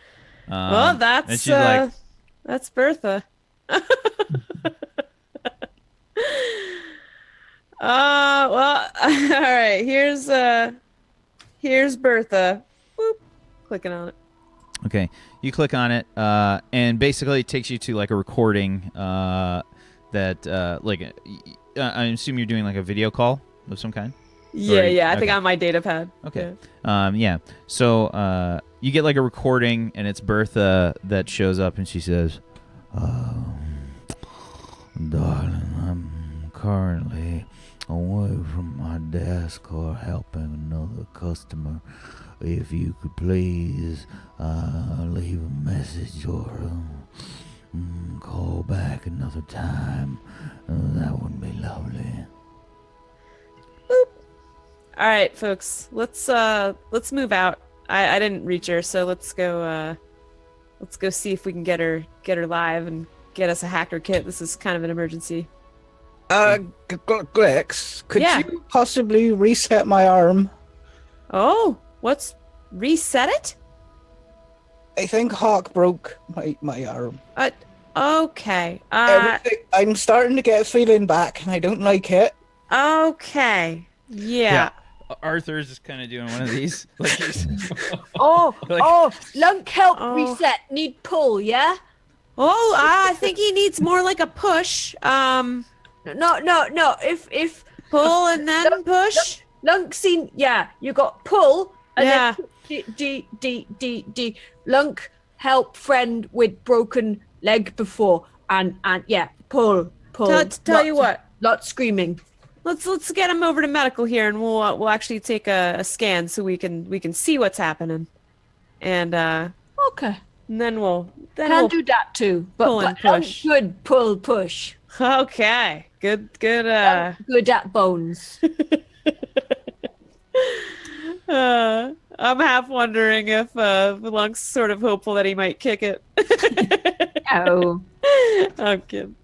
Well, that's Bertha. Well, all right. Here's Bertha. Boop. Clicking on it. Okay, you click on it, and basically it takes you to like a recording that I assume you're doing like a video call of some kind. Yeah. I think on my data pad. Okay. Yeah. So you get like a recording, and it's Bertha that shows up, and she says, "Darling, I'm currently away from my desk or helping another customer. If you could please leave a message or call back another time, that would be lovely." Boop. All right, folks. Let's move out. I didn't reach her, so let's go see if we can get her live and get us a hacker kit. This is kind of an emergency. Grex, could you possibly reset my arm? Oh, what's reset it? I think H.A.W.K broke my arm. Okay. I'm starting to get a feeling back, and I don't like it. Okay. Yeah. Arthur's just kind of doing one of these. Lunk help reset. Need pull, yeah? Oh, I think he needs more like a push. No. If Pull and then push. Lunk seen, yeah, you got pull and Yeah. then D. Lunk help friend with broken leg before and yeah, pull. Tell you what. Lot screaming. Let's get him over to medical here, and we'll actually take a scan so we can see what's happening, and Okay. then we'll Can do that too. But, pull and but Lunk push. good push. Okay, good. Good at bones. I'm half wondering if Lunk's sort of hopeful that he might kick it. Oh. I'm kidding.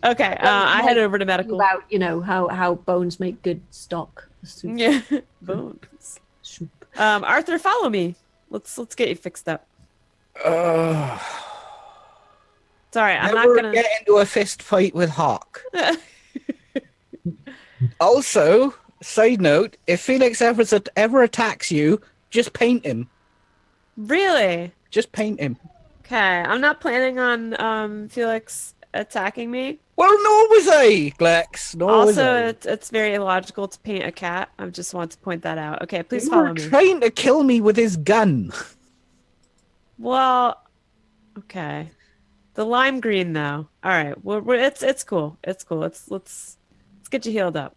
Okay, I head over to medical. About how bones make good stock. Soup. Yeah, bones. Soup. Arthur, follow me. Let's get you fixed up. It's all right. I'm not Never gonna get into a fist fight with H.A.W.K. Also, side note: if Felix ever attacks you, just paint him. Really. Just paint him. Okay, I'm not planning on Felix attacking me. Well, nor was I, Glex. Nor was I. Also, it's very illogical to paint a cat. I just want to point that out. Okay, please You follow were me. trying to kill me with his gun. Well, okay. The lime green though. All right. It's cool. It's cool. Let's get you healed up.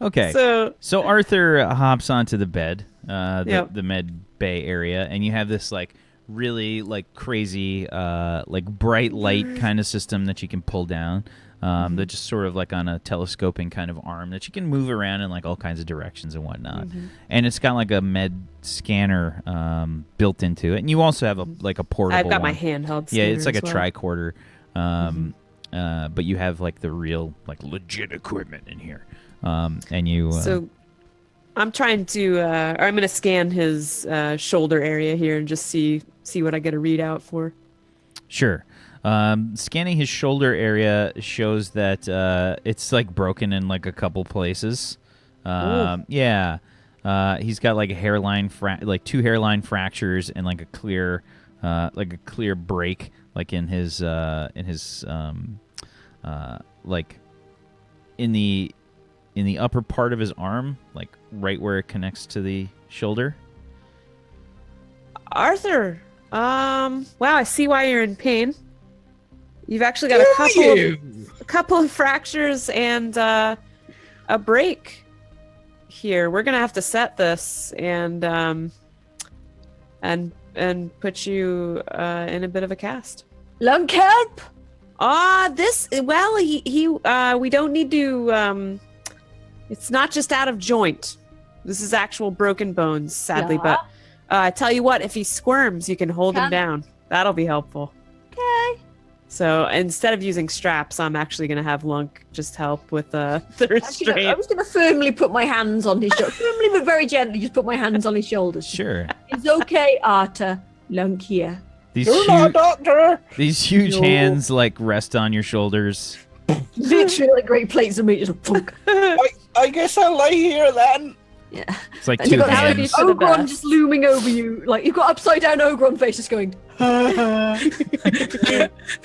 Okay. So Arthur hops onto the bed, the med bay area, and you have this like really like crazy like bright light kind of system that you can pull down. That just sort of like on a telescoping kind of arm that you can move around in like all kinds of directions and whatnot. And it's got like a med scanner built into it, and you also have a portable. I've got one. my handheld. Yeah, it's like a scanner as tricorder, but you have like the real like legit equipment in here, and you. So I'm trying to, or I'm going to scan his shoulder area here and just see what I get a readout for. Sure. Scanning his shoulder area shows that it's like broken in like a couple places. Yeah. He's got like a hairline, like two hairline fractures and like a clear break, like in his like in the upper part of his arm, like right where it connects to the shoulder. Arthur, wow, I see why you're in pain. You've actually got a couple of fractures and a break here. We're gonna have to set this and put you in a bit of a cast. Lunk help? We don't need to. It's not just out of joint. This is actual broken bones, sadly. Yeah. But I tell you what, if he squirms, you can hold him down. That'll be helpful. Okay. So instead of using straps, I'm actually going to have Lunk just help with the restraint. I was going to firmly put my hands on his shoulders. Firmly but very gently, just put my hands on his shoulders. Sure. It's okay, Arthur. Lunk here. You're not a doctor. These huge hands like rest on your shoulders. Literally like great plates of meat. Just funk. I guess I'll lie here then. Yeah. It's like And two you've got hands. Ogron just looming over you. Like, you've got upside down Ogron face just going. Got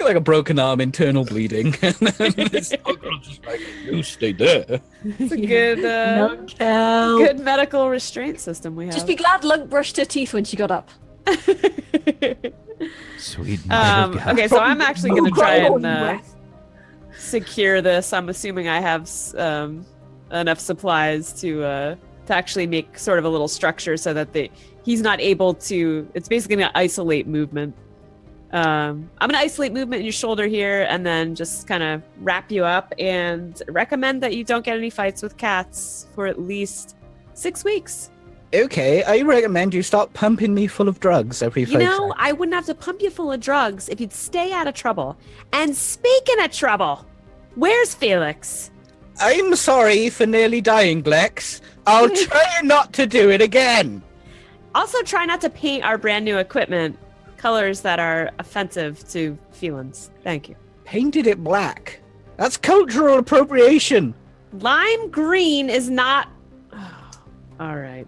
like a broken arm, internal bleeding. And then this Ogron's just like, you stay there. It's a good medical restraint system we have. Just be glad Lunk brushed her teeth when she got up. Sweet mother of God. Okay, so I'm actually going to try and breath. secure this. I'm assuming I have enough supplies to actually make sort of a little structure so that he's not able to. It's basically going to isolate movement. I'm going to isolate movement in your shoulder here, and then just kind of wrap you up, and recommend that you don't get any fights with cats for at least 6 weeks. Okay, I recommend you stop pumping me full of drugs every 5 seconds. I wouldn't have to pump you full of drugs if you'd stay out of trouble. And speaking of trouble, where's Felix? I'm sorry for nearly dying, Glex. I'll try not to do it again. Also, try not to paint our brand new equipment colors that are offensive to felines. Thank you. Painted it black. That's cultural appropriation. Lime green is not. All right.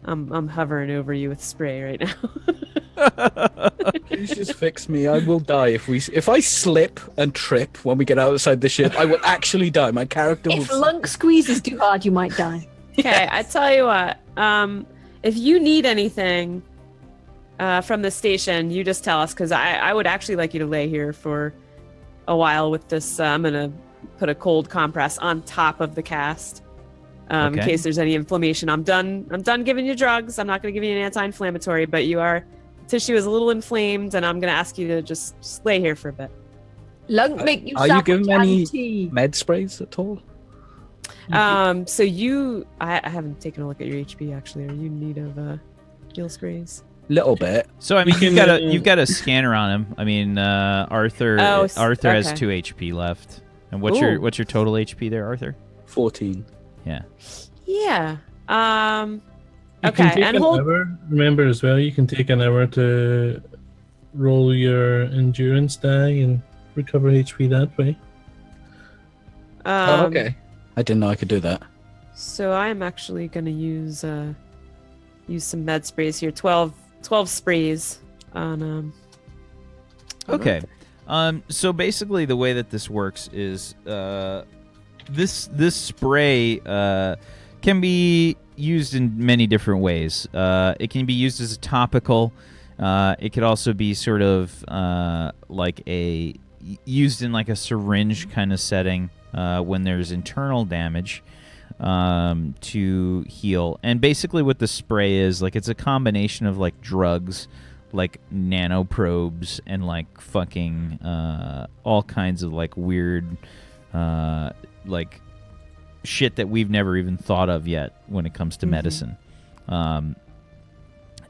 I'm hovering over you with spray right now. Please just fix me. I will die if I slip and trip when we get outside the ship. I will actually die. My character will. If Lunk squeezes too hard, you might die. Okay, I tell you what. If you need anything from the station, you just tell us, because I would actually like you to lay here for a while with this. I'm gonna put a cold compress on top of the cast. In case there's any inflammation. I'm done giving you drugs. I'm not going to give you an anti-inflammatory, but tissue is a little inflamed, and I'm going to ask you to just lay here for a bit. Lunk, make you Are you giving any tea. med sprays at all? So I haven't taken a look at your HP actually. Are you in need of heal sprays? Little bit. So I mean, you've got a scanner on him. I mean, Arthur has 2 HP left. And what's your total HP there, Arthur? 14. Yeah. Yeah. You can take an hour. Remember as well, you can take an hour to roll your endurance die and recover HP that way. Okay. I didn't know I could do that. So I'm actually going to use some med sprays here. 12 sprays on Okay. So basically the way that this works is this spray can be used in many different ways. It can be used as a topical. It could also be sort of used in like a syringe kind of setting when there's internal damage to heal. And basically what the spray is, like, it's a combination of like drugs, like nanoprobes, and like fucking all kinds of like weird like shit that we've never even thought of yet when it comes to medicine. And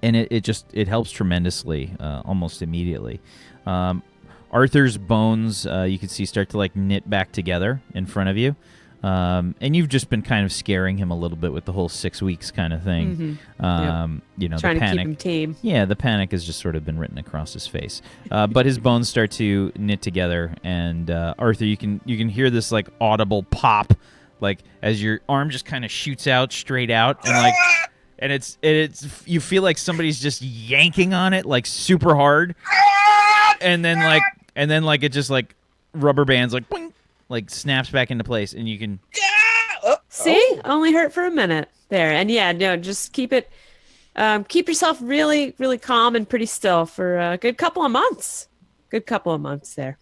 it helps tremendously almost immediately. Arthur's bones you can see start to like knit back together in front of you. And you've just been kind of scaring him a little bit with the whole 6 weeks kind of thing. You know, trying the panic. to keep him tame. Yeah, the panic has just sort of been written across his face. But his bones start to knit together, and Arthur, you can hear this like audible pop, like as your arm just kind of shoots out straight out, and like, and it's you feel like somebody's just yanking on it like super hard, and then like it just like rubber bands like boing, like snaps back into place, and you can see only hurt for a minute there. And yeah, no, just keep keep yourself really, really calm and pretty still for a good couple of months. There.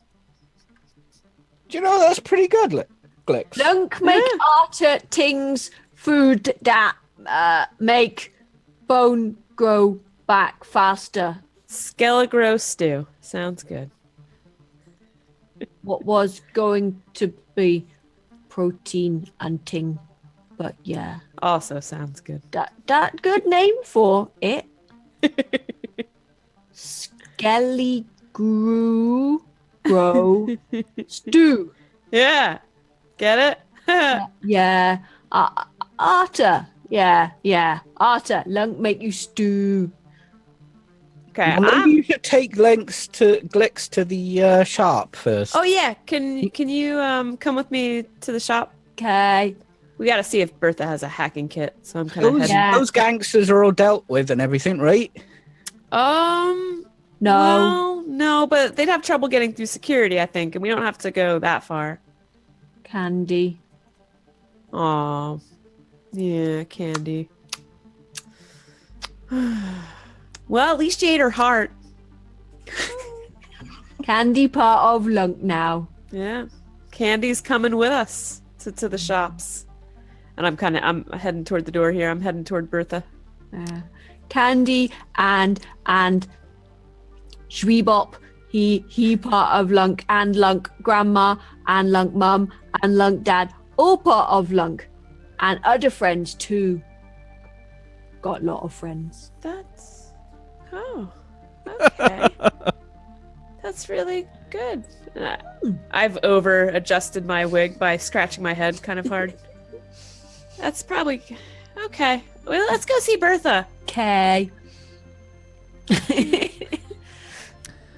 Do you know that's pretty good, Glix? Lunk make Arthur things food that make bone grow back faster. Skelegro stew sounds good. What was going to be protein and ting, but yeah, Also sounds good. that good name for it. Skelegro stew. Yeah. Get it? Yeah, Arthur. Yeah, Arthur. Lunk make you stew. Okay. Maybe you should take Glix to the shop first. Oh yeah. Can you come with me to the shop? Okay. We got to see if Bertha has a hacking kit. So I'm kind of heading. Those gangsters are all dealt with and everything, right? No. Well, no, but they'd have trouble getting through security, I think, and we don't have to go that far. Candy. Aw. Yeah, Candy. Well, at least you ate her heart. Candy part of Lunk now. Yeah. Candy's coming with us to the shops. And I'm heading toward the door here. I'm heading toward Bertha. Candy and Shweebop, he part of Lunk, and Lunk grandma, and Lunk mum, and Lunk dad, all part of Lunk. And other friends too. Got a lot of friends. Oh, okay. That's really good. I've over adjusted my wig by scratching my head kind of hard. That's probably okay. Well, let's go see Bertha. Okay. They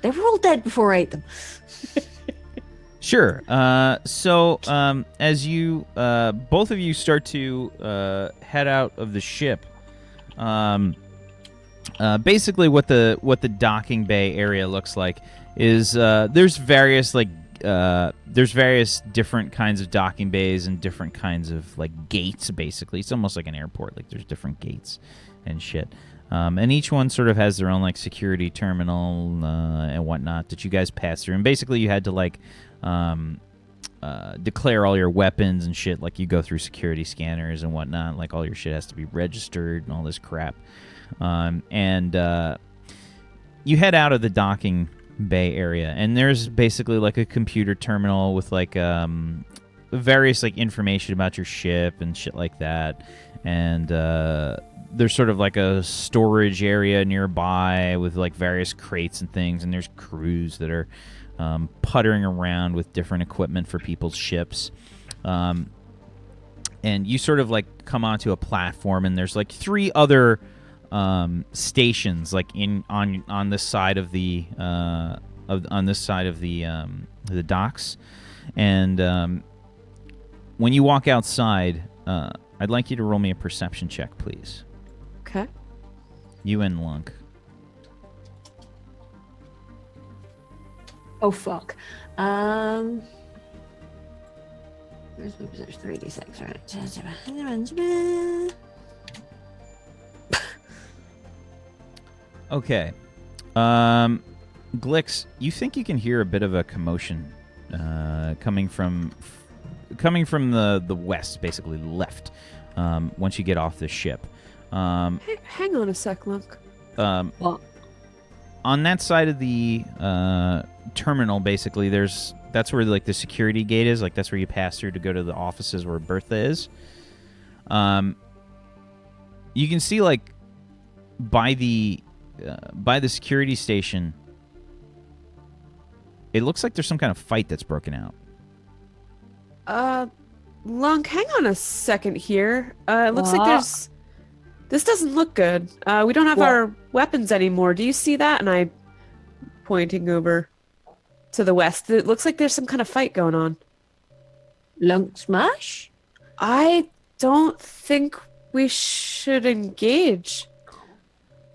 were all dead before I ate them. Sure. So as you both of you start to head out of the ship, Basically, what the docking bay area looks like is there's various different kinds of docking bays and different kinds of like gates. Basically, it's almost like an airport. Like there's different gates and shit. And each one sort of has their own like security terminal and whatnot that you guys pass through. And basically, you had to like declare all your weapons and shit. Like you go through security scanners and whatnot. Like all your shit has to be registered and all this crap. And you head out of the docking bay area, and there's basically like a computer terminal with like various like information about your ship and shit like that. And there's sort of like a storage area nearby with like various crates and things, and there's crews that are puttering around with different equipment for people's ships. And you sort of like come onto a platform, and there's like 3 other stations like on this side of the the docks. And when you walk outside, I'd like you to roll me a perception check, please. Okay. You and Lunk. Oh fuck. There's 3d6, right? Okay. Glix, you think you can hear a bit of a commotion coming from the west, basically left, once you get off the ship. Hang on a sec, Lunk. What? On that side of the terminal, basically, that's where like the security gate is. Like that's where you pass through to go to the offices where Bertha is. You can see like by the security station, it looks like there's some kind of fight that's broken out. Lunk, hang on a second here. It looks like this doesn't look good. We don't have our weapons anymore. Do you see that? And I'm pointing over to the west. It looks like there's some kind of fight going on. Lunk smash? I don't think we should engage.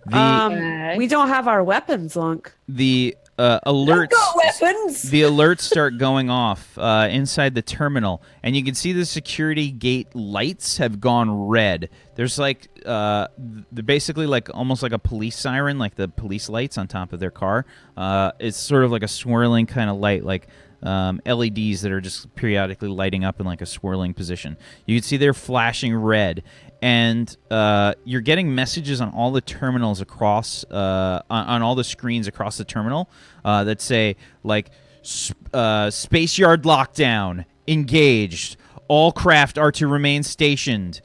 We don't have our weapons, Lunk. The alerts. Got weapons. The alerts start going off inside the terminal, and you can see the security gate lights have gone red. There's like they're basically like almost like a police siren, like the police lights on top of their car. It's sort of like a swirling kind of light, like LEDs that are just periodically lighting up in like a swirling position. You can see they're flashing red. And you're getting messages on all the terminals across, on all the screens across the terminal that say, like, space yard lockdown, engaged, all craft are to remain stationed.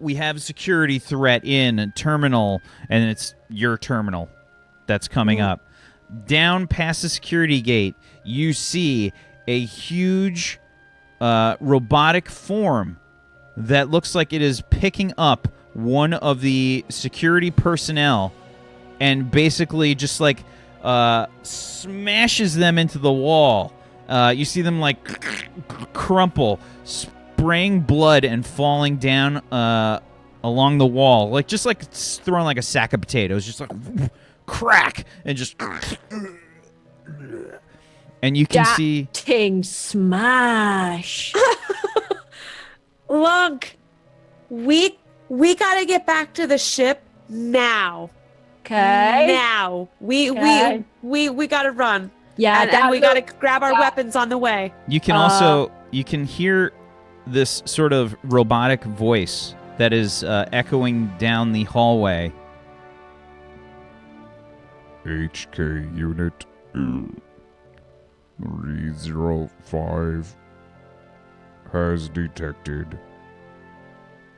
We have a security threat in a terminal, and it's your terminal that's coming up. Down past the security gate, you see a huge robotic form that looks like it is picking up one of the security personnel and basically just like smashes them into the wall. You see them like crumple, spraying blood and falling down along the wall, like just like throwing like a sack of potatoes, just like crack and just. And you can see ting smash. Lunk, we gotta get back to the ship now. Okay. Now. We gotta run. Yeah, and we gotta grab our weapons on the way. You can also you can hear this sort of robotic voice that is echoing down the hallway. H.K. Unit 305 has detected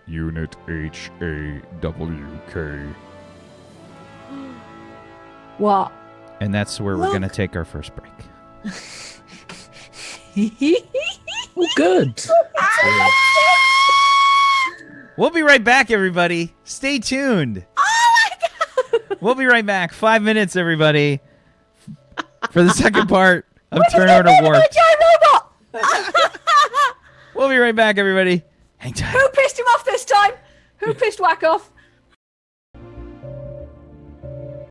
Unit H.A.W.K. What? And that's where we're going to take our first break. Good. We'll be right back, everybody. Stay tuned. Oh my god! We'll be right back. 5 minutes, everybody, for the second part of Turn Order Warped. We'll be right back, everybody. Hang tight. Who pissed him off this time? Who pissed Whack off?